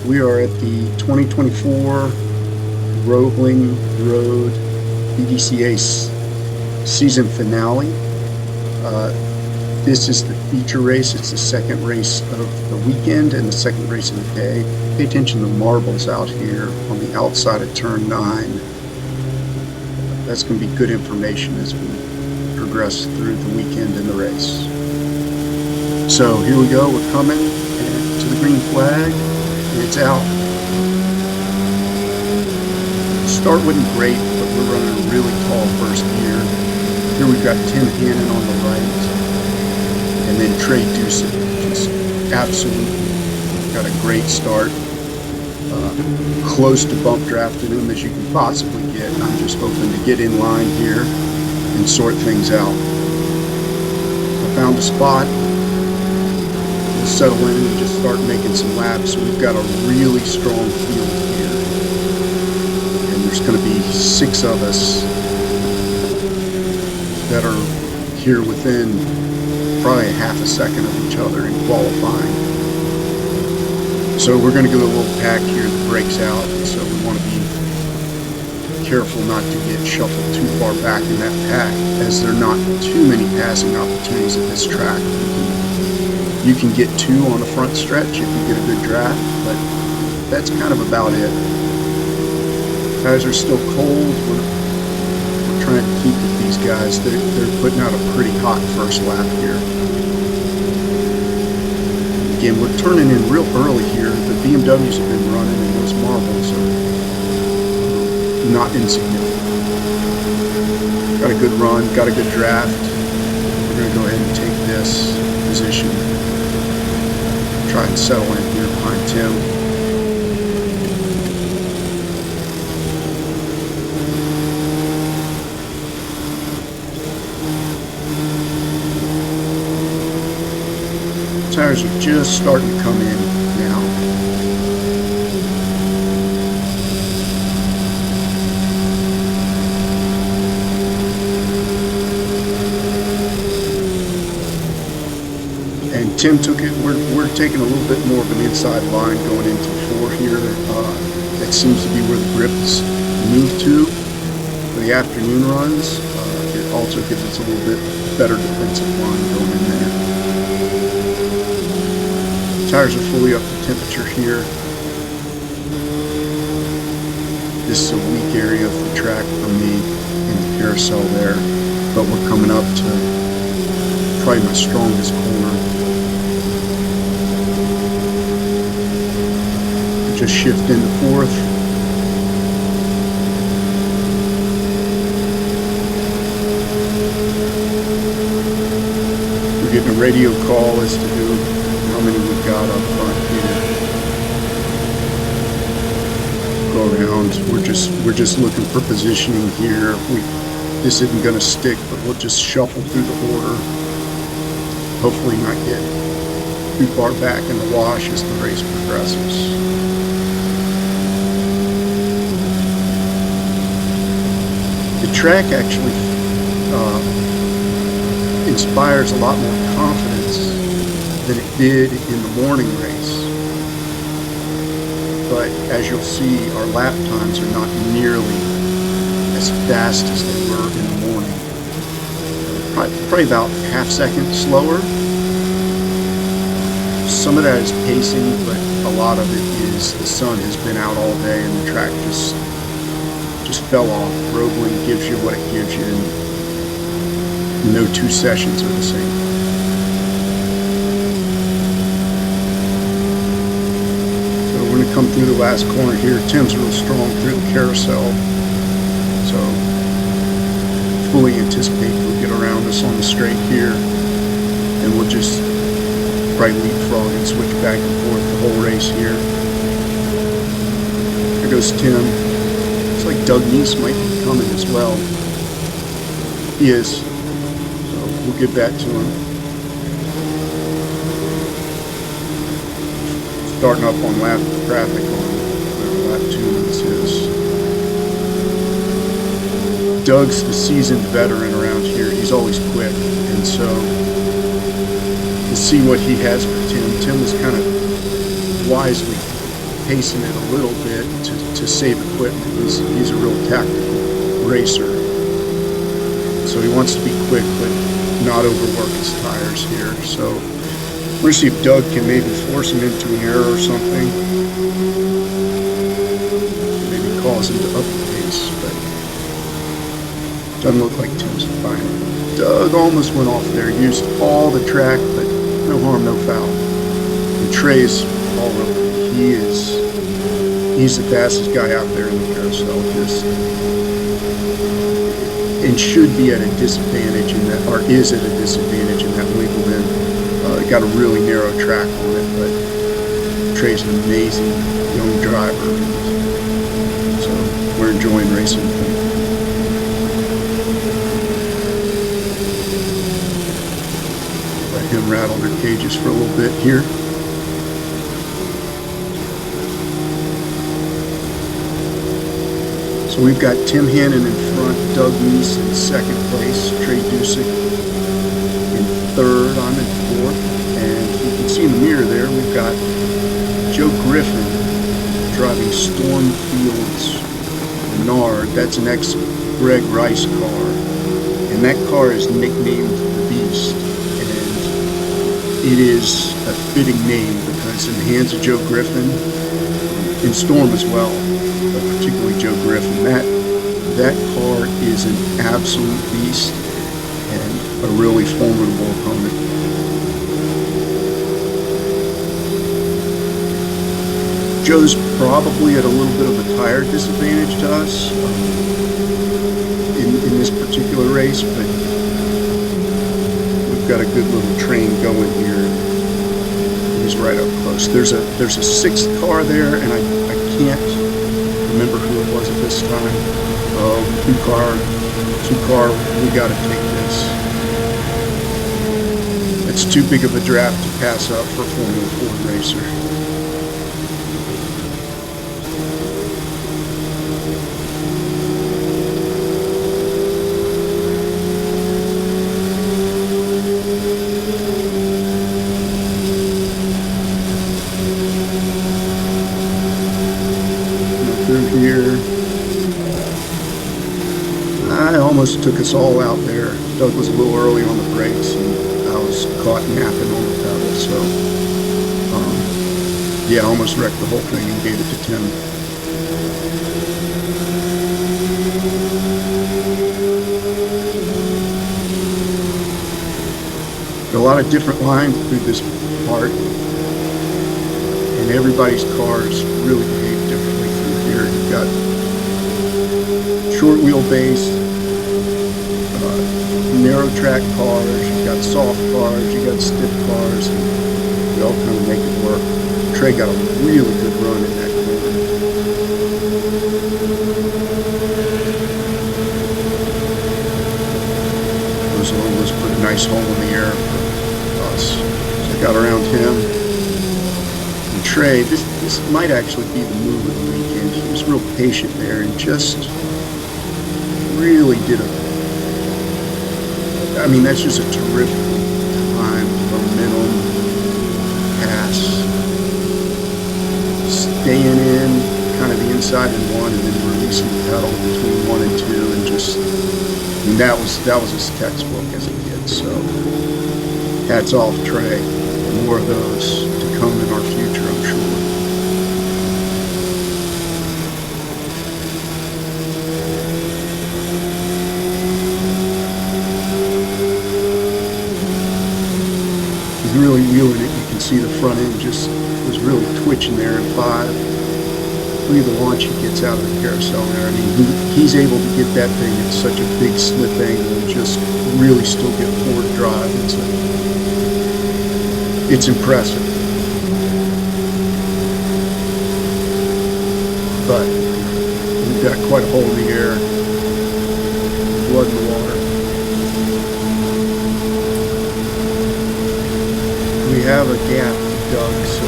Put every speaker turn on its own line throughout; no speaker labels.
We are at the 2024 Rolling Road VDCA season finale. This is the feature race. It's the second race of the weekend and the second race of the day. Pay attention to the marbles out here on the outside of turn 9. That's going to be good information as we progress through the weekend and the race. So here we go. We're coming to the green flag. It's out. Start wasn't great, but we're running a really tall first gear. Here we've got Tim Hannon on the right, and then Trey Deuce, just absolutely got a great start. Close to bump drafting him as you can possibly get. I'm just hoping to get in line here and sort things out. I found a spot. Settle in and just start making some laps. We've got a really strong field here, and there's going to be 6 of us that are here within probably a half a second of each other in qualifying. So we're going to go a little pack here that breaks out, so we want to be careful not to get shuffled too far back in that pack, as there are not too many passing opportunities at this track. You can get 2 on the front stretch if you get a good draft, but that's kind of about it. Tires are still cold. We're trying to keep with these guys. They're putting out a pretty hot first lap here. Again, we're turning in real early here. The BMWs have been running, and those marbles are not insignificant. Got a good run, got a good draft. We're going to go ahead and take this position. Try and settle in here behind Tim. Tires are just starting to come in now. And Tim took it. We're taking a little bit more of an inside line going into 4 here. That seems to be where the grip is moved to for the afternoon runs. It also gives us a little bit better defensive line going in there. Tires are fully up to temperature here. This is a weak area of the track for me in the carousel there, but we're coming up to probably my strongest corner. Just shift into 4th. We're getting a radio call as to how many we've got up front here. Go around. We're just looking for positioning here. This isn't going to stick, but we'll just shuffle through the order. Hopefully not get too far back in the wash as the race progresses. The track actually inspires a lot more confidence than it did in the morning race. But as you'll see, our lap times are not nearly as fast as they were in the morning. Probably about half second slower. Some of that is pacing, but a lot of it is the sun has been out all day and the track just fell off. Roebling gives you what it gives you, and no 2 sessions are the same. So we're going to come through the last corner here. Tim's real strong through the carousel, so fully anticipate he'll get around us on the straight here, and we'll just probably leapfrog and switch back and forth the whole race here. There goes Tim. Looks like Doug Neese might be coming as well. He is. So we'll give that to him. Starting up on lap traffic on lap 2 this is. Doug's the seasoned veteran around here. He's always quick, and so to see what he has for Tim. Tim was kind of wisely pacing it a little bit to save equipment. He's a real tactical racer. So he wants to be quick, but not overwork his tires here. So we're going to see if Doug can maybe force him into an error or something. Maybe cause him to up the pace, but doesn't look like Tim's fine. Doug almost went off there, used all the track, but no harm, no foul. And Trey's all over. He's the fastest guy out there in the carousel, and should be at a disadvantage in that, or is at a disadvantage in that wiggle in. Got a really narrow track on it, but Trey's an amazing young driver, so we're enjoying racing with him. Let him rattle their cages for a little bit here. So we've got Tim Hannon in front, Doug Neese in second place, Trey Dusick in third, I'm in fourth, and you can see in the mirror there, we've got Joe Griffin driving Stormfield's Menard. That's an ex-Greg Rice car, and that car is nicknamed the Beast, and it is a fitting name because in the hands of Joe Griffin, in Storm as well, but particularly Joe Griffin, that car is an absolute beast and a really formidable opponent. Joe's probably at a little bit of a tire disadvantage to us in this particular race, but we've got a good little train going here. He's right up close. There's a sixth car there, and I can't remember who it was at this time. Oh, two car, we got to take this. It's too big of a draft to pass up for a Formula Ford racer. Here. I almost took us all out there. Doug was a little early on the brakes, and I was caught napping on the pedal. So, yeah, I almost wrecked the whole thing and gave it to Tim. There are a lot of different lines through this part, and everybody's cars really behave differently through here. You've got short wheelbase, narrow track cars, you've got soft cars, you've got stiff cars, and they all kind of make it work. Trey got a really good run in that corner. Those almost put a nice hole in the air for us. So I got around him. And Trey, this might actually be the move of the weekend. He was real patient there and just really did that's just a terrific time, momentum, pass, staying in kind of the inside in one and then releasing the pedal between 1 and 2 and just, that was his textbook as a kid. So hats off, Trey. More of those to come in our future, I'm sure. Really wheeling it. You can see the front end just was really twitching there in 5. Look at the launch he gets out of the carousel there. He's able to get that thing at such a big slip angle and just really still get forward drive. It's impressive. But we've got quite a hole in the air. Blood in the water. We have a gap to Doug, so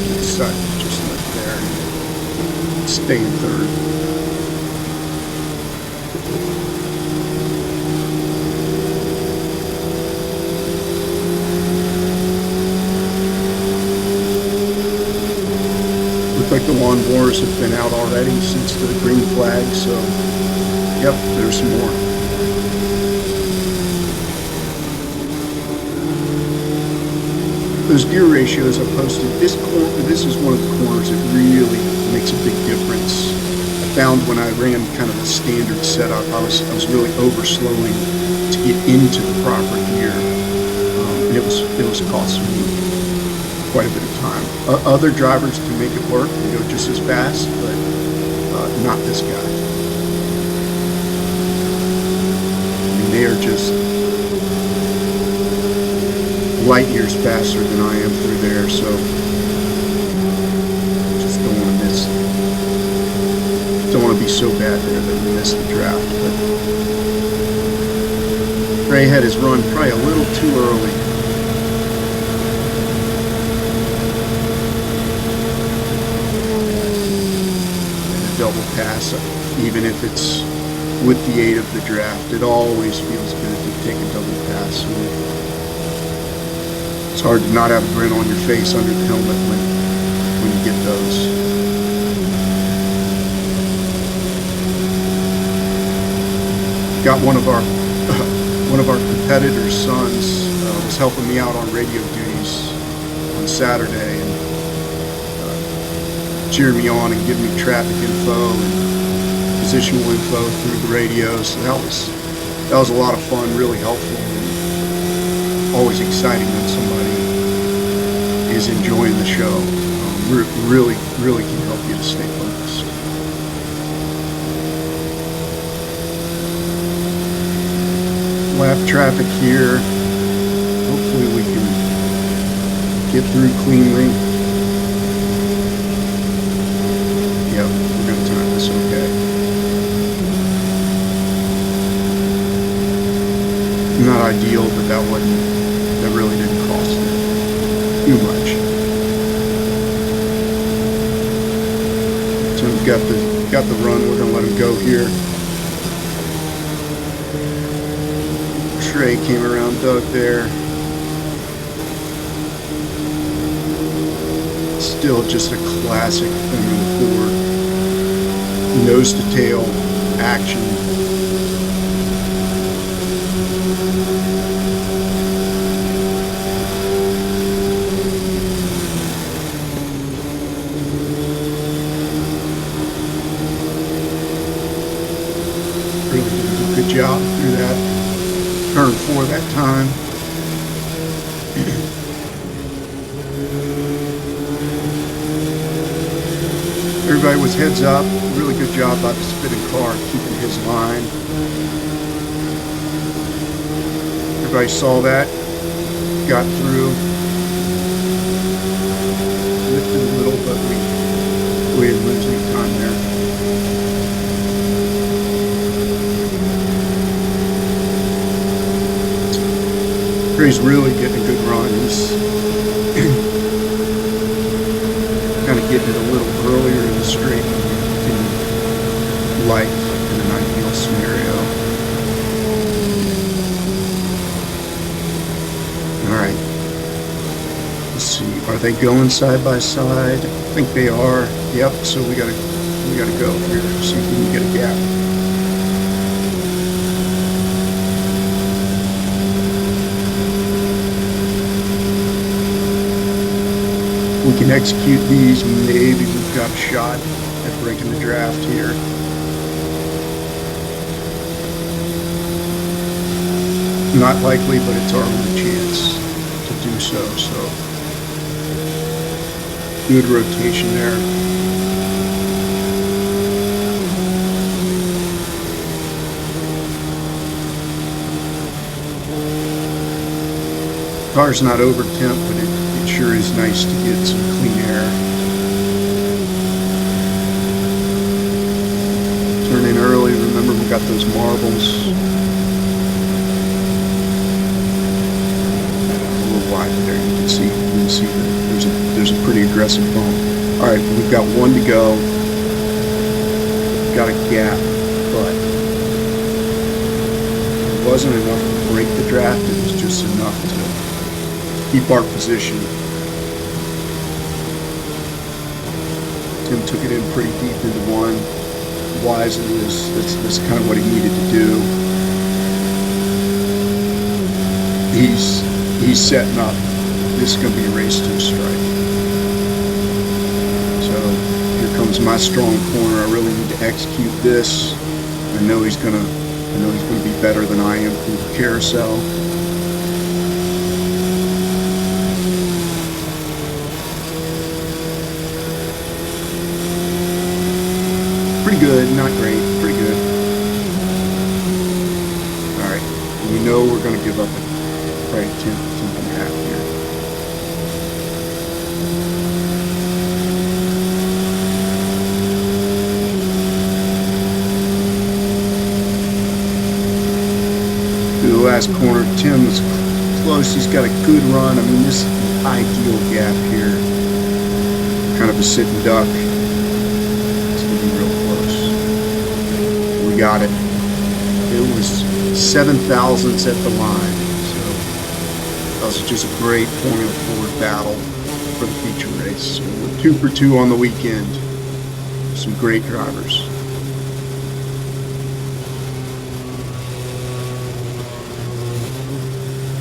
we decided to just let it there and stay in third. Looked like the lawnmowers have been out already since the green flag, so yep, there's some more. Those gear ratios I posted, this is one of the corners that really makes a big difference. I found when I ran kind of a standard setup, I was really over-slowing to get into the proper gear, and it was costing me quite a bit of time. Other drivers can make it work and go just as fast, but not this guy. I mean, they are just light years faster than I am through there, so just don't want to miss. Don't want to be so bad there that we miss the draft. But Ray had his run probably a little too early. And a double pass, even if it's with the aid of the draft, it always feels good to take a double pass. So it's hard to not have a grin on your face under the helmet when you get those. Got one of our competitors' sons was helping me out on radio duties on Saturday and cheered me on and giving me traffic info and positional info through the radio. So that was a lot of fun, really helpful, and always exciting when somebody is enjoying the show. Really can help you to stay focused. Lap traffic here. Hopefully we can get through cleanly. Yep, we're going to time this okay. Not ideal, but that really didn't cost it too much. So we've got the run. We're going to let him go here. Trey came around Doug there. Still just a classic Formula Ford. Nose to tail action. Really did a good job through that. Turn 4 that time. Everybody was heads up. Really good job by the spitting car keeping his line. Everybody saw that. Got through. Lifted a little, but we didn't lose any time there. He's really getting a good run. He's kind of getting it a little earlier in the straight than light in an ideal scenario. All right. Let's see. Are they going side by side? I think they are. Yep. So we gotta go here. See if we can get a gap. We can execute these, maybe we've got a shot at breaking the draft here. Not likely, but it's our only chance to do so. So good rotation there. Car's not over temp, but it sure is nice to get some clean air. Turn in early. Remember, we got those marbles. A little wide there. You can see that there's a pretty aggressive bump. All right, we've got 1 to go. Got a gap, but it wasn't enough to break the draft. It was just enough to keep our position. Tim took it in pretty deep into one. Wisely, that's kind of what he needed to do. He's setting up. This is going to be a race to a strike. So here comes my strong corner. I really need to execute this. I know he's going to be better than I am through the carousel. Pretty good, not great, pretty good. All right, we know we're going to give up probably a tenth and a half here. Through the last corner, Tim's close. He's got a good run. I mean, this is the ideal gap here. Kind of a sitting duck. It's going to be real close. We got it. It was 7 thousandths at the line. So that was just a great Formula Ford battle for the feature race. So we're 2 for 2 on the weekend. Some great drivers.